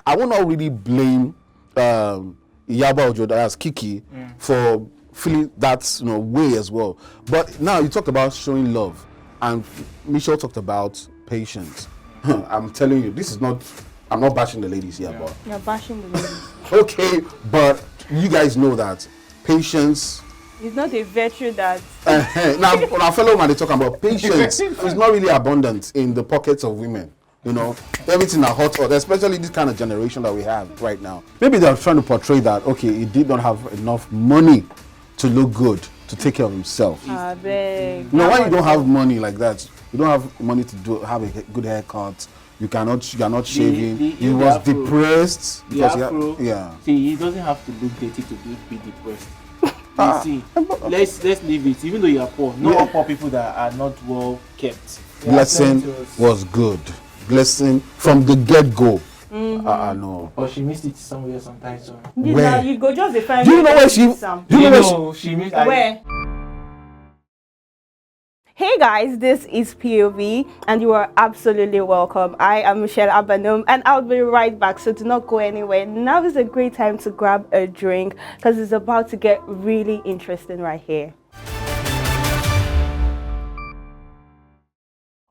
I will not really blame Iyabo Ojo, that's Kiki, for feeling that way as well. But now you talked about showing love, and Michelle talked about patience. I'm telling you, this is not. I'm not bashing the ladies here, but you're bashing the ladies. Okay, but you guys know that patience. It's not a virtue that. Now, our fellow man, they talking about patience. It's not really abundant in the pockets of women. Everything are hot, especially this kind of generation that we have right now. Maybe they're trying to portray that, okay, he did not have enough money to look good, to take care of himself. I beg. Why you don't have money like that? You don't have money to have a good haircut. You are not shaving. He was depressed. See, he doesn't have to look dirty to be depressed. See, let's leave it. Even though you are poor, not all poor people that are not well kept. Blessing was good. Blessing from the get-go. No. But she missed it somewhere sometimes. So. Where? You go just the family. Do you know where she? She missed. Where? Hey guys, this is POV and you are absolutely welcome. I am Michelle Abanum and I'll be right back, so do not go anywhere. Now is a great time to grab a drink because it's about to get really interesting right here.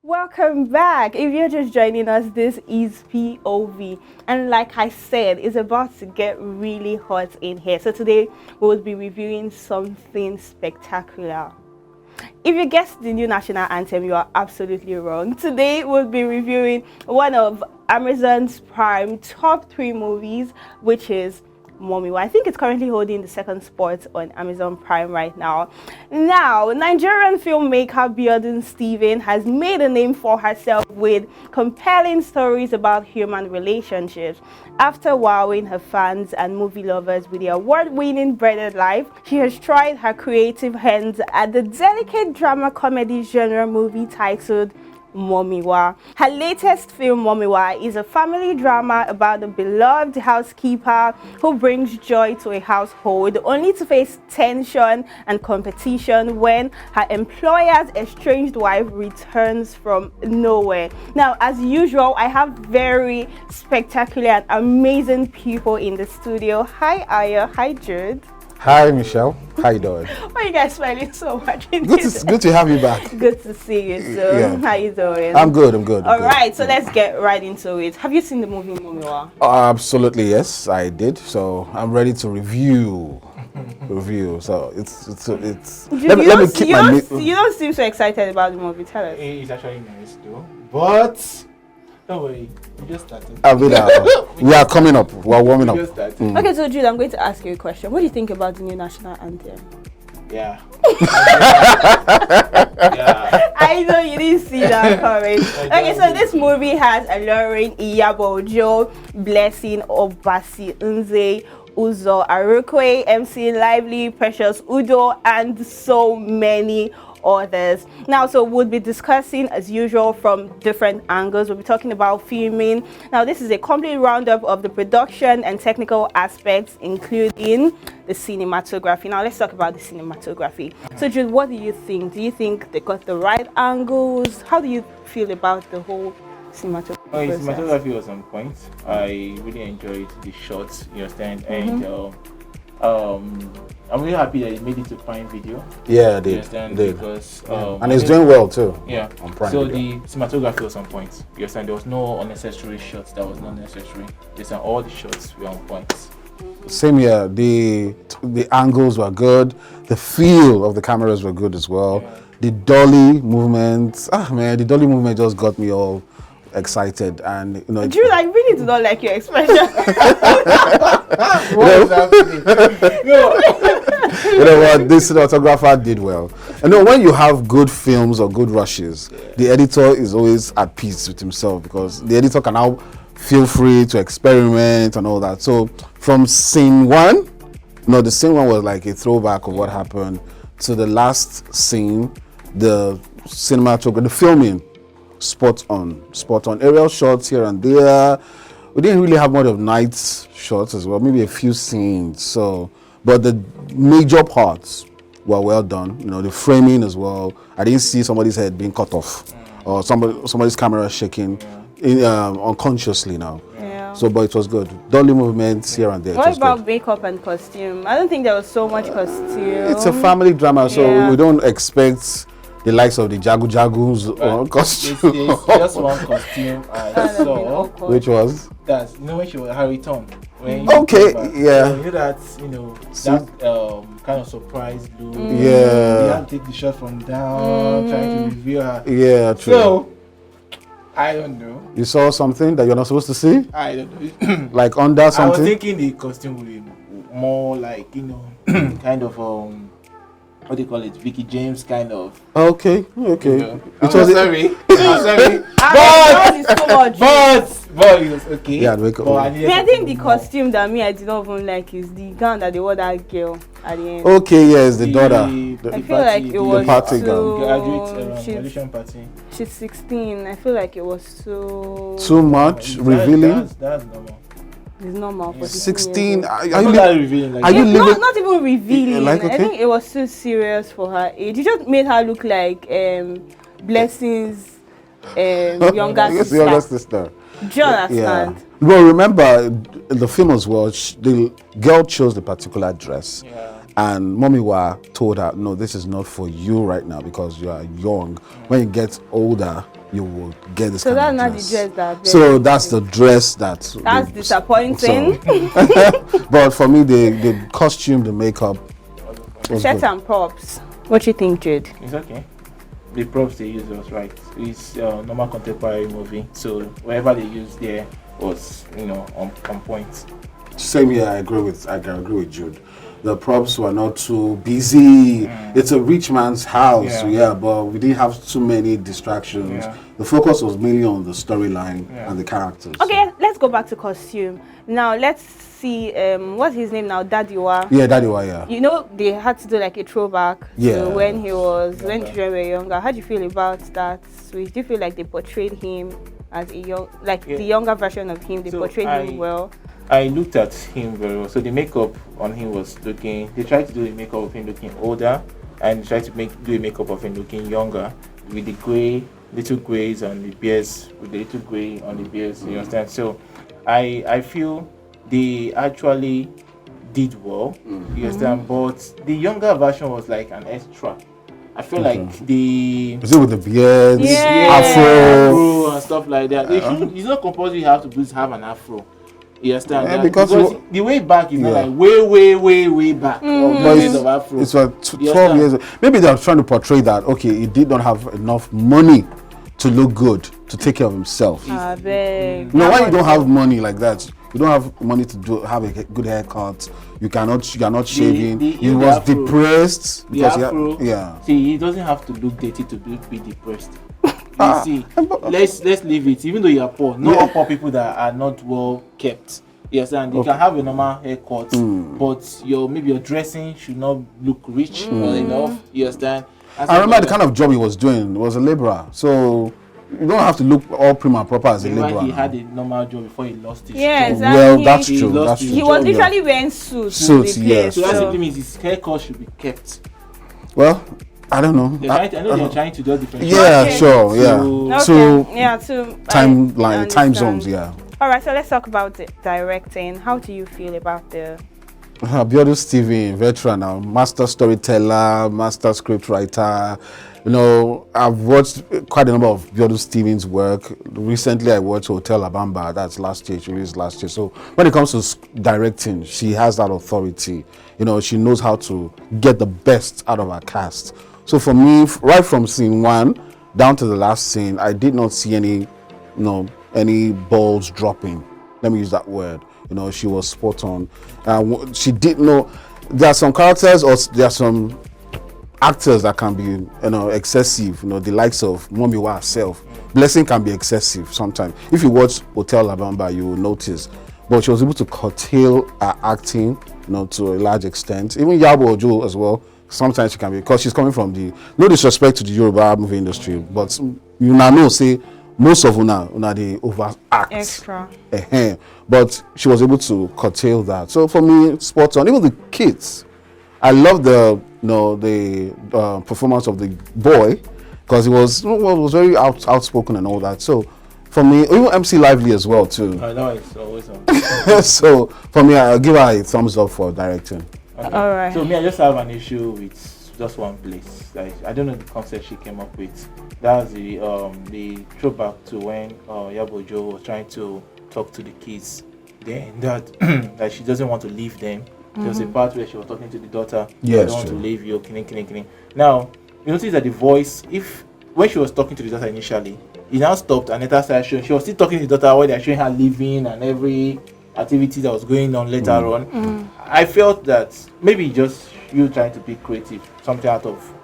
Welcome back. If you're just joining us, this is POV and like I said, it's about to get really hot in here. So today we'll be reviewing something spectacular. If you guessed the new national anthem, you are absolutely wrong. Today we'll be reviewing one of Amazon's Prime top 3 movies, which is Momiwa. I think it's currently holding the second spot on Amazon Prime right now. Now, Nigerian filmmaker Biodun Stephen has made a name for herself with compelling stories about human relationships. After wowing her fans and movie lovers with the award-winning Breaded Life, she has tried her creative hands at the delicate drama comedy genre movie titled Momiwa. Her latest film, Momiwa, is a family drama about a beloved housekeeper who brings joy to a household only to face tension and competition when her employer's estranged wife returns from nowhere. Now, as usual, I have very spectacular and amazing people in the studio. Hi, Aya. Hi, Jude. Hi, Michelle. How you doing? Why are you guys smiling so much? Good to have you back. Good to see you, so yeah. How you doing? I'm good. All right, so let's get right into it. Have you seen the movie Momiwa? Absolutely, yes, I did. So I'm ready to review. So it's. Let me keep my. You don't seem so excited about the movie. Tell us. It's actually nice though, but. Don't worry, we just started. We are coming up. We are warming up. Okay, so Jude, I'm going to ask you a question. What do you think about the new national anthem? Yeah. I know you didn't see that coming. Okay, so this movie has alluring Iyabo Ojo, Blessing Obasi-Nze, Uzor Urukwe, MC Lively, Precious Udo, and so many others. Now, so we'll be discussing as usual from different angles. We'll be talking about filming. Now, this is a complete roundup of the production and technical aspects, including the cinematography. Now, let's talk about the cinematography. So, Jude, what do you think? Do you think they got the right angles? How do you feel about the whole cinematography? The cinematography was on point. I really enjoyed the shots, you understand, and I'm really happy that it made it to Prime Video. Yeah, they did. Because and it's doing well too. Yeah. On Prime so Video. The cinematography was on point. You understand? There was no unnecessary shots that was not necessary. You understand? All the shots were on point. Same here. The angles were good. The feel of the cameras were good as well. Yeah. The dolly movements. The dolly movement just got me all excited, and Jude, I really do not like your expression. You know what, this cinematographer did well. When you have good films or good rushes, the editor is always at peace with himself, because the editor can now feel free to experiment and all that. So from scene 1, the scene 1 was like a throwback of what happened to the last scene. The cinematography, the filming, spot on. Aerial shots here and there. We didn't really have much of night shots as well, maybe a few scenes. But the major parts were well done. The framing as well. I didn't see somebody's head being cut off or somebody's camera shaking unconsciously now. Yeah. So, but it was good. Dolly movements here and there. What about makeup and costume? I don't think there was so much costume. It's a family drama, so we don't expect the likes of the Jagus or costume. It's just one costume I saw. Which was? That's, you know, when she was Harry Tom. Okay, yeah. So, you know that, that kind of surprise look. Yeah. You have to take the shot from down, trying to reveal her. Yeah, true. So, I don't know. You saw something that you're not supposed to see? I don't know. Like under something? I was thinking the costume would be more like, kind of what do you call it? Vicky James kind of. Okay. I'm sorry. But it was okay. Yeah, I think the costume that I did not even like is the gown that they wore that girl at the end. Okay, yes, the daughter. I feel like it was the party graduation party. She's 16. I feel like it was too much revealing. That's normal. It's normal for 16. Are you not even revealing? I think it was too serious for her age. It just made her look like Blessing's younger sister. Do you understand? Well, remember the film as well. The girl chose the particular dress, and Momiwa told her, "No, this is not for you right now because you are young. When you get older, you will get this kind of dress." So that's not the dress that. So that's the dress that. That's disappointing. But for me, the costume, the makeup, set and props. What do you think, Jude? It's okay. The props they used was right. It's a normal contemporary movie, so whatever they used there was, on point. Same here. I agree with Jude. The props were not too busy. It's a rich man's house, but we didn't have too many distractions. The focus was mainly on the storyline and the characters. Okay, let's go back to costume. Now let's see what's his name now, Dadiwa. Yeah, Dadiwa, yeah. They had to do like a throwback to when children were younger. How do you feel about that switch? Do you feel like they portrayed him as a young, the younger version of him, they portrayed him well? I looked at him very well. So the makeup on him was looking, they tried to do the makeup of him looking older, and they tried to do a makeup of him looking younger with the little grays on the beards, with the little gray on the beards, you understand? So I feel they actually did well, you understand? But the younger version was like an extra. I feel like is it with the beards, afro and stuff like that? It's not compulsory you have to have an afro. You understand? Yeah, because the way back is not like way back. It's like 12 years. Maybe they're trying to portray that, okay, he did not have enough money to look good, to take care of himself. No, why you don't have money like that? You don't have money to have a good haircut. You are not shaving. He was depressed because he doesn't have to look dirty to be depressed. Let's leave it. Even though you are poor, not all poor people that are not well kept. Yes, and you can have a normal haircut, but maybe your dressing should not look rich well enough. You understand? I remember the kind of job he was doing. He was a labourer, so you don't have to look all prim and proper as a labourer. He had a normal job before he lost his job. Well, that's true. He was literally wearing suits. Yes. So that simply means his haircut should be kept. Well, I don't know. I know they're trying to do different. Yeah, sure. Yeah. To time zones. Yeah. All right. So let's talk about the directing. How do you feel about the? Biodun Stephen, veteran now, master storyteller, master script writer. I've watched quite a number of Biodun Stephen's work. Recently, I watched Hotel Abamba. That's last year. She released last year. So when it comes to directing, she has that authority. She knows how to get the best out of her cast. So for me, right from scene 1 down to the last scene, I did not see any balls dropping. Let me use that word. She was spot on. She did know there are some characters or there are some actors that can be excessive. The likes of Momiwa herself. Blessing can be excessive sometimes. If you watch Hotel Abamba, you will notice. But she was able to curtail her acting, to a large extent. Even Iyabo Ojo as well. Sometimes she can be, because she's coming from no disrespect to the Yoruba movie industry, but you know, say most of una they overact. Extra. But she was able to curtail that. So for me, spot on. Even the kids, I love the performance of the boy, because he was very outspoken and all that. So for me, even MC Lively as well too. I know it's always on. So for me, I'll give her a thumbs up for directing. Okay. All right. So me, I just have an issue with just one place. Like I don't know the concept she came up with. That's the throwback to when Iyabo Ojo was trying to talk to the kids. Then that she doesn't want to leave them. There was a part where she was talking to the daughter. Yes, I don't want to leave you. Kidding. Now you notice that the voice, when she was talking to the daughter initially, he now stopped and later started showing. She was still talking to the daughter while they are showing her leaving and every activity that was going on later on. I felt that maybe just you trying to be creative, something out of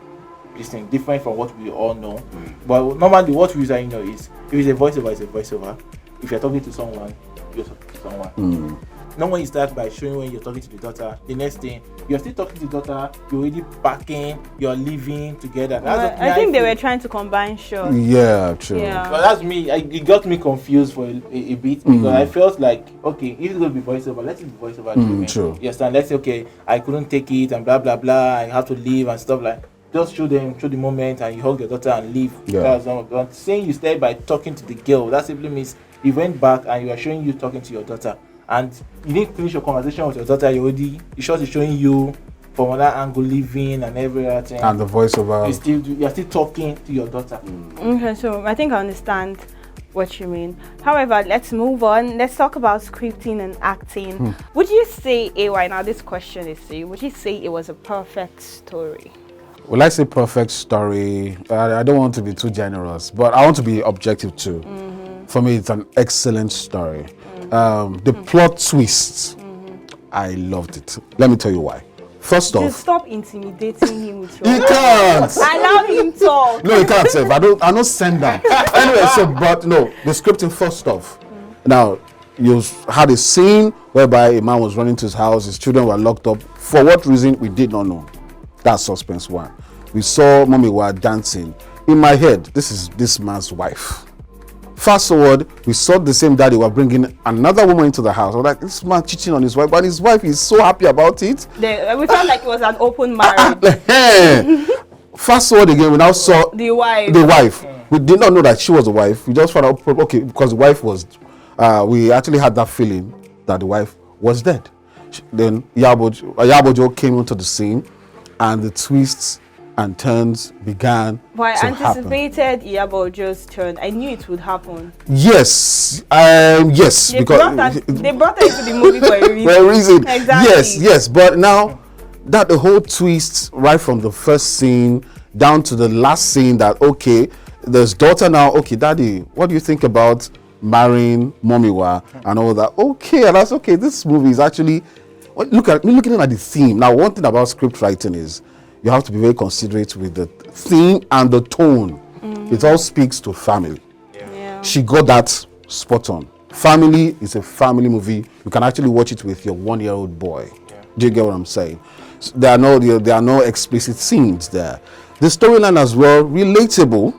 this thing different from what we all know. But normally what we usually know is if it's a voiceover, it's a voiceover. If you're talking to someone, you're talking to someone. No one you start by showing when you're talking to the daughter. The next thing, you're still talking to the daughter, you're already packing, you're living together. That's I think they were trying to combine shots. Yeah, true. Yeah. But that's me. It got me confused for a bit because I felt like, okay, if it's going to be voiceover, let it be voiceover. True. You understand? Let's say, okay, I couldn't take it and blah, blah, blah. I have to leave and stuff like just show the moment and you hug your daughter and leave. Yeah. But saying you stayed by talking to the girl, that simply means you went back and you are showing you talking to your daughter. And you didn't finish your conversation with your daughter, the shot is showing you from another angle living and everything. And the voiceover. You're still talking to your daughter. Okay, so I think I understand what you mean. However, let's move on. Let's talk about scripting and acting. Would you say, AY, now this question is to you, would you say it was a perfect story? Well, I say perfect story. I don't want to be too generous, but I want to be objective too. For me, it's an excellent story. The plot twists, I loved it. Let me tell you why. First off, Just stop intimidating him with your you can't. allow him talk. No, you can't say. I don't send them. Anyway, but no, the scripting first off. Now, you had a scene whereby a man was running to his house, his children were locked up. For what reason, we did not know. That's suspense one. We saw Momiwa dancing. In my head, this is this man's wife. Fast forward, we saw the same Dadiwa bringing another woman into the house. I was like, this man cheating on his wife, but his wife is so happy about it. We felt like it was an open marriage. Fast forward again, we now saw The wife. the wife. We did not know that she was the wife. We just found out, okay, because the wife was, we actually had that feeling that the wife was dead. Then Iyabo Ojo came into the scene, and the twists and turns began But I to happen. anticipated Iyabo Ojo's turn. I knew it would happen. Yes, yes, They because brought her into the movie for a reason. for a reason. Exactly. Yes, but now that the whole twist, right from the first scene down to the last scene, that okay, there's daughter now. Okay, daddy, what do you think about marrying Momiwa and all that? Okay, and that's okay. This movie is actually looking at the theme. Now, one thing about script writing is you have to be very considerate with the theme and the tone. It all speaks to family. Yeah. She got that spot on. Family is a family movie. You can actually watch it with your 1-year-old boy. Do you get what I'm saying? So there are no explicit scenes there. The storyline as well, relatable.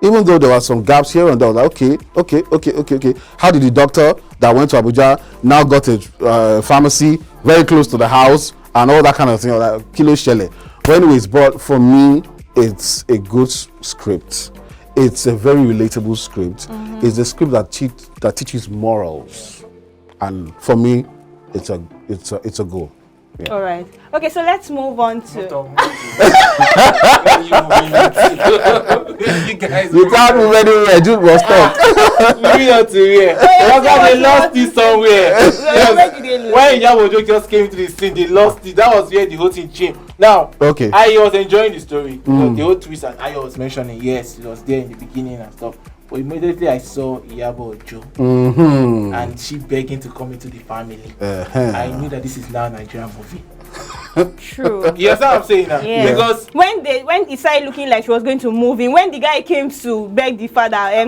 Even though there were some gaps here and there, I was like, okay. How did the doctor that went to Abuja now got a pharmacy very close to the house and all that kind of thing, like Kilo Shele. But anyways, but for me, it's a good script. It's a very relatable script. It's a script that teaches morals, and for me, it's a goal. Yeah. All right. Okay, so let's move on to. You guys, You can't move anywhere. Just was stop. moving on to here. They lost it somewhere. When Iyabo Ojo just came to the scene, they lost it. That was where the whole thing changed. Now, Okay. I was enjoying the story. The whole twist and I was mentioning, yes, it was there in the beginning and stuff. But immediately I saw Iyabo Ojo and she begging to come into the family. I knew that this is now a Nigerian movie. True. You understand what I'm saying now? Yeah. Because when it started looking like she was going to move in, when the guy came to beg the father, I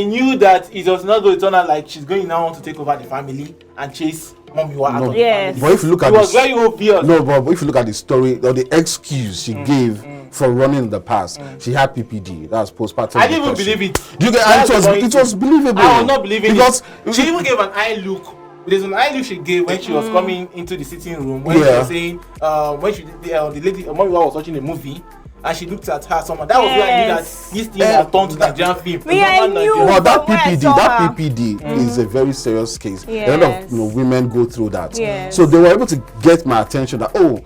knew that it was not going to turn out like she's going now to take over the family and chase Momiwa out of the Yes. family. But if you look at It was very obvious. No, but if you look at the story or the excuse she gave for running in the past, she had PPD. That's postpartum. I didn't even depression. believe it. Do you get? That's And the point. it was believable. I was not believing because it. She even gave an eye look. There's an eye look she gave when she was coming into the sitting room when she was saying when the lady Momiwa was watching a movie and she looked at her someone. That was where I knew that this thing had turned to Nigerian film. I knew. Well, that From where I PPD, saw that her. PPD is a very serious case. Yes. A lot of women go through that. Yes. So they were able to get my attention that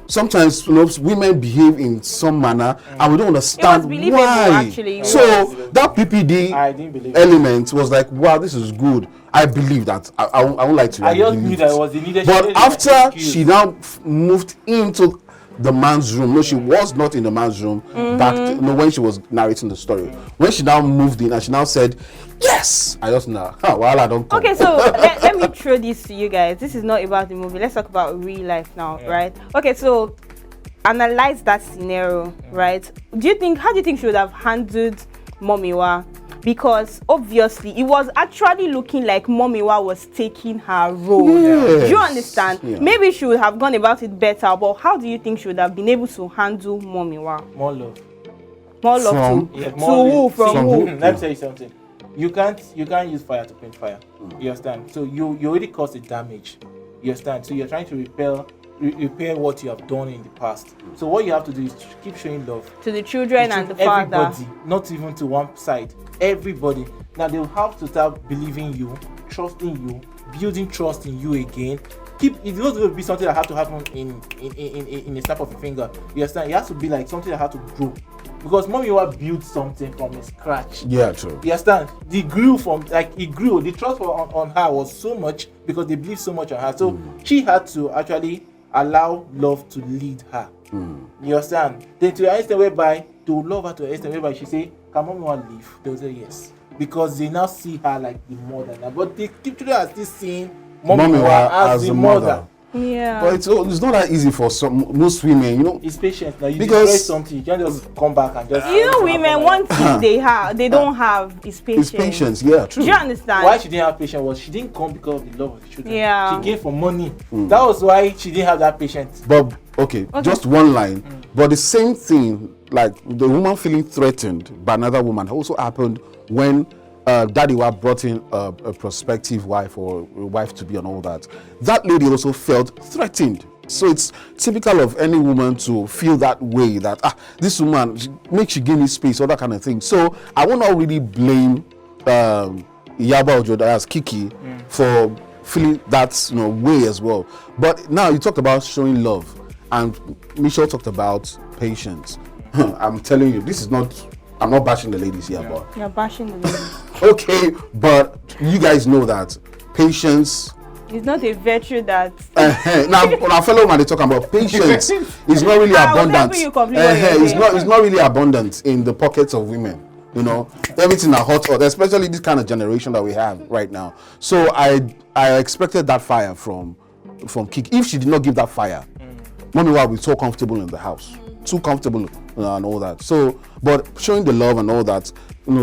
sometimes women behave in some manner and we don't understand believable, why. actually. So that PPD I didn't believe it. element was like, wow, this is good. I believe that. I won't like to. I just believe knew it. that it was the leadership. But after she now moved into the man's room, no, she was not in the man's room when she was narrating the story. When she now moved in and she now said, yes, I just know. Well, I don't. Okay, so let me throw this to you guys. This is not about the movie. Let's talk about real life now, right? Okay, so analyze that scenario, right? How do you think she would have handled Momiwa? Because obviously it was actually looking like Momiwa was taking her role. Yes. Do you understand? Yeah. Maybe she would have gone about it better, but how do you think she would have been able to handle Momiwa? More love. More love From- to, Yeah, to more who? love. From From who? who? Let me tell you something. You can't use fire to paint fire. You understand? So you already caused the damage. You understand? So you're trying to repair what you have done in the past. So what you have to do is to keep showing love To the children and the to father. everybody, not even to one side. Everybody. Now they will have to start believing you, trusting you, building trust in you again. It's not going to be something that has to happen in a snap of a finger. You understand? It has to be like something that has to grow. Because Momiwa built something from scratch. Yeah, true. You understand? It grew. The trust on her was so much because they believed so much on her. So she had to actually allow love to lead her. You understand? Then to an extent whereby they will love her to an extent whereby she say, "Can Momiwa leave?" They will say yes. Because they now see her like the mother now. But the children are still seeing Momiwa as the mother. Yeah. But it's not that easy for most women, It's patience. Now you Because- destroy something, you can't just come back and just. Women, one thing they don't have is patience. it's patience. Yeah, true. Do you understand? Why she didn't have patience was she didn't come because of the love of the children. Yeah. She came for money. That was why she didn't have that patience. But okay, just one line. But the same thing, like the woman feeling threatened by another woman, also happened when Dadiwa brought in a prospective wife or a wife to be and all that. That lady also felt threatened. So it's typical of any woman to feel that way, that this woman she give me space, all that kind of thing. So I will not really blame Iyabo Ojo, as Kiki, for feeling that way as well. But now you talked about showing love, and Michelle talked about patience. I'm telling you, I'm not bashing the ladies here, but You're bashing the lady. okay, but you guys know that patience. It's not a virtue that. Now, fellow man, they talking about patience is not really abundant. you complete what you're It's saying. not really abundant in the pockets of women. Everything are hot, especially this kind of generation that we have right now. So I expected that fire from Kiki. If she did not give that fire, Momiwa will be so comfortable in the house, too comfortable and all that. So, but showing the love and all that,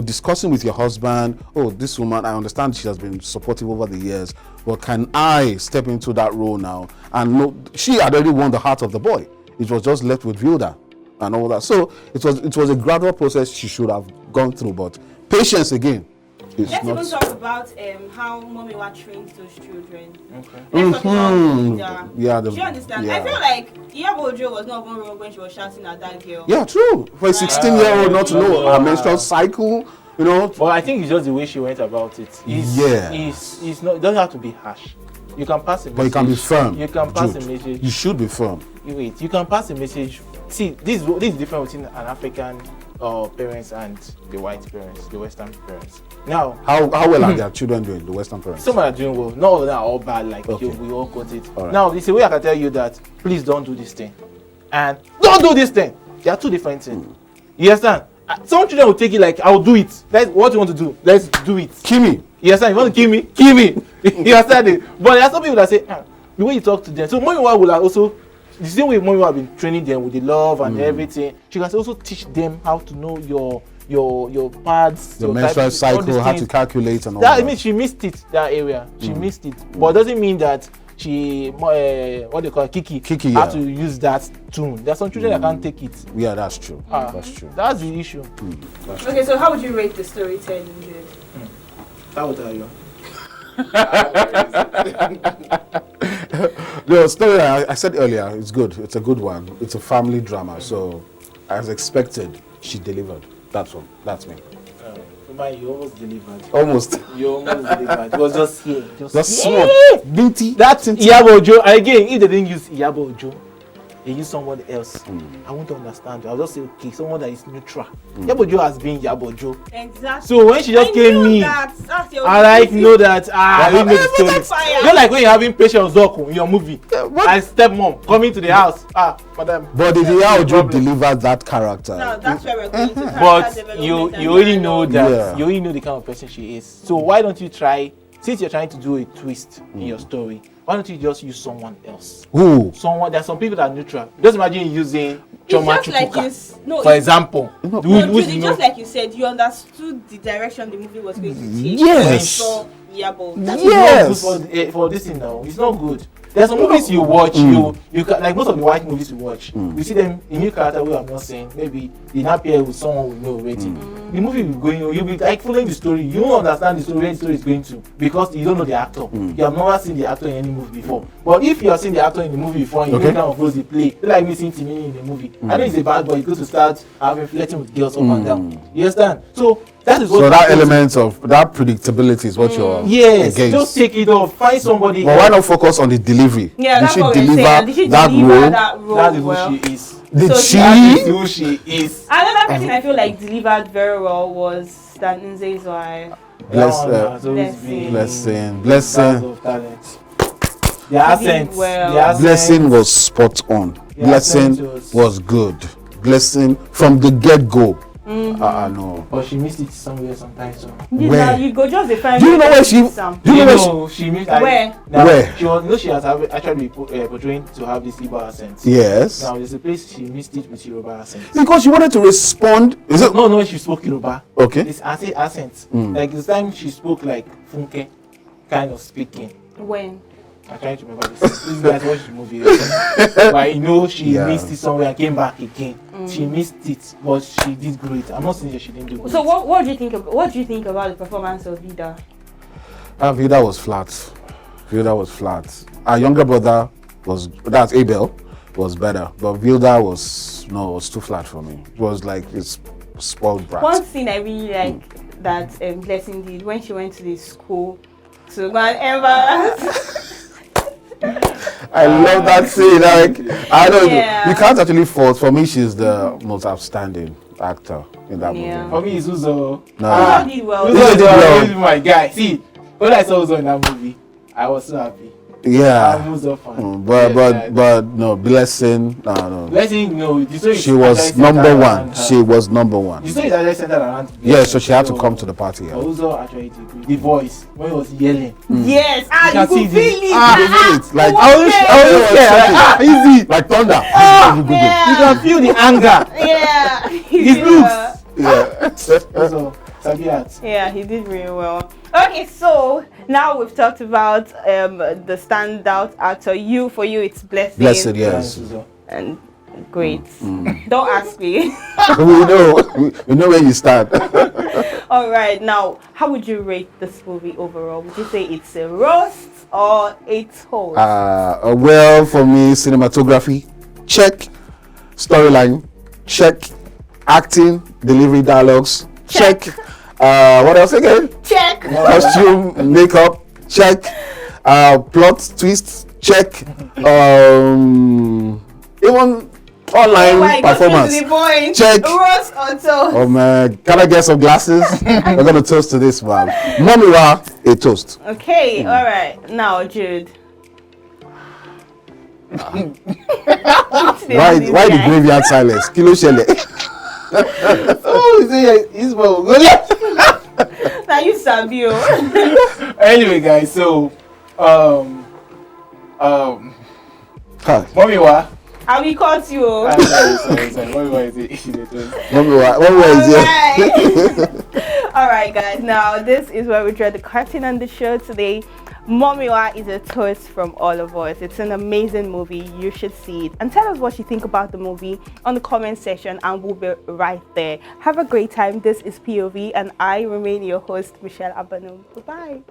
discussing with your husband, this woman, I understand she has been supportive over the years, but can I step into that role now? And she had already won the heart of the boy. It was just left with Vilda and all that. So it was a gradual process she should have gone through, but patience again. Let's even talk about how Momiwa trains those children. Okay. Let's talk about Vida. Yeah, Do you understand? yeah. I feel like Iyabo Ojo was not even wrong when she was shouting at that girl. Yeah, true. For a 16-year-old not to know her menstrual cycle, But I think it's just the way she went about it. It's not. It doesn't have to be harsh. You can pass a message. but you can be firm. You can pass Jude. a message. You should be firm. Wait. You can pass a message. See, this is different between an African parents and the white parents, the Western parents. Now, How well are their children doing, the Western parents? some are doing well. Not all of them are all bad. Like Okay. we all got it. All right. Now, it's a way I can tell you that please don't do this thing, and don't do this thing. They are two different things. You understand? Some children will take it like, I'll do it. What you want to do? Let's do it. Kimi. You understand? You want to kill me? Kill me. You understand it? But there are some people that say, the way you talk to them. So Momiwa will also, the same way Momiwa have been training them with the love and everything, she can also teach them how to know your pads, The your menstrual type, all these cycle, how to things. calculate and all That that. I mean, she missed it, that area. She missed it. But it doesn't mean that she, what they call it, Kiki, yeah. had to use that tune. There are some children that can't take it. Yeah, that's true. That's true. That's the issue. Okay, so how would you rate the storytelling, Jude? How would you? The story I said earlier, it's good. It's a good one. It's a family drama, so as expected, she delivered. That's me. Man, you almost delivered. Almost. You almost delivered. It was just here. Just small. Binty. That's Iyabo Ojo. Again, if they didn't use Iyabo Ojo, they use someone else. I want to understand. I'll just say, okay, someone that is neutral. Iyabo Ojo has been Iyabo Ojo. Exactly. So when she just came in, I know that. I didn't know the story. You know, like when you're having Patience Zoku in your movie, and stepmom coming to the house. Madam. But did Iyabo Ojo deliver that character? No, that's where we're going to. But you already know that. You already know the kind of person she is. So why don't you try? Since you're trying to do a twist in your story, why don't you just use someone else? Who? There's some people that are neutral. Just imagine using Choma Chukwuka, for example. Just like you said, you understood the direction the movie was going to take. Yes. That is not good for this thing now. It's not good. There's some movies you watch, you can, like most of the white movies you watch, you see them in new character where I'm not saying, maybe they not pair with someone we know already. The movie will going, you'll be like following the story, you don't understand the story where the story is going to, because you don't know the actor. You have never seen the actor in any movie before. But if you have seen the actor in the movie before and you know kind of roles he play, it's like me seeing Timmy in the movie. I know he's a bad boy, he goes to start having flirting with girls up and down. You understand? So that is what. So that element of that predictability is what you're against. Just take it off. Find somebody. But why not focus on the delivery? Yeah, did that's she what deliver that role? That is who she is. Did she? That is who she is. Another person I feel like delivered very well was that Nze's wife. Blessing. The accent. Blessing was spot on. Blessing was good. Blessing from the get-go. No. But she missed it somewhere sometimes. So. Where? You go just define. Do you know where she? She missed. Where? Where? She was. She has actually portraying to have this Igbo accent. Yes. Now there's a place she missed it with Yoruba accent. Because she wanted to respond. Is it? No, she spoke Yoruba. Okay. This accent. Like this time she spoke like Funke, kind of speaking. When? I'm trying to remember this. This guys watched the movie. But I know she missed it somewhere and came back again. She missed it, but she did great. I'm not saying that she didn't do great. So what do you think? What do you think about the performance of Vida? Vida was flat. Our younger brother that's Abel, was better, but Vida was too flat for me. It was like it's spoiled brat. One thing I really like that Blessing did when she went to the school to go and embarrass. I love that scene. Like I don't know. You can't actually fault. For me, she's the most outstanding actor in that movie. For me, it's Uzor. Uzor did well. Uzor is my guy. See, when I saw Uzor in that movie, I was so happy. Yeah. I'm Uzor fan. But no, Blessing. No. Blessing, no. She was number one. She was number one. You saw it actually centered around. Yeah, so she had to come to the party. Yeah. Uzor actually did great. The voice when he was yelling. Yes, you could feel it. Like I was scared. Easy, like thunder. You can feel the anger. Yeah. His looks. Yeah, he did really well. Okay, so now we've talked about the standout actor. For you, it's Blessing. Blessing, yes. And great. Don't ask me. we know where you stand. All right, now how would you rate this movie overall? Would you say it's a roast or a toast? Well, for me, cinematography, check. Storyline, check. Acting, delivery, dialogues, check. What else again? Check. Costume, makeup, check. Plot twist, check. Even online performance, check. Roast or toast? Oh man, can I get some glasses? We're gonna toast to this man. Momiwa, a toast. Okay, all right. Now, Jude. Why the graveyard silence? Kilo shele. He's well. Now you Sabio. Anyway, guys, so Momiwa. I will cut you. Sorry. Momiwa is it? Momiwa is it? All right, guys. Now this is where we draw the curtain on the show today. Momiwa is a toast from all of us. It's an amazing movie. You should see it. And tell us what you think about the movie on the comment section and we'll be right there. Have a great time. This is POV and I remain your host, Michelle Abanum. Bye-bye.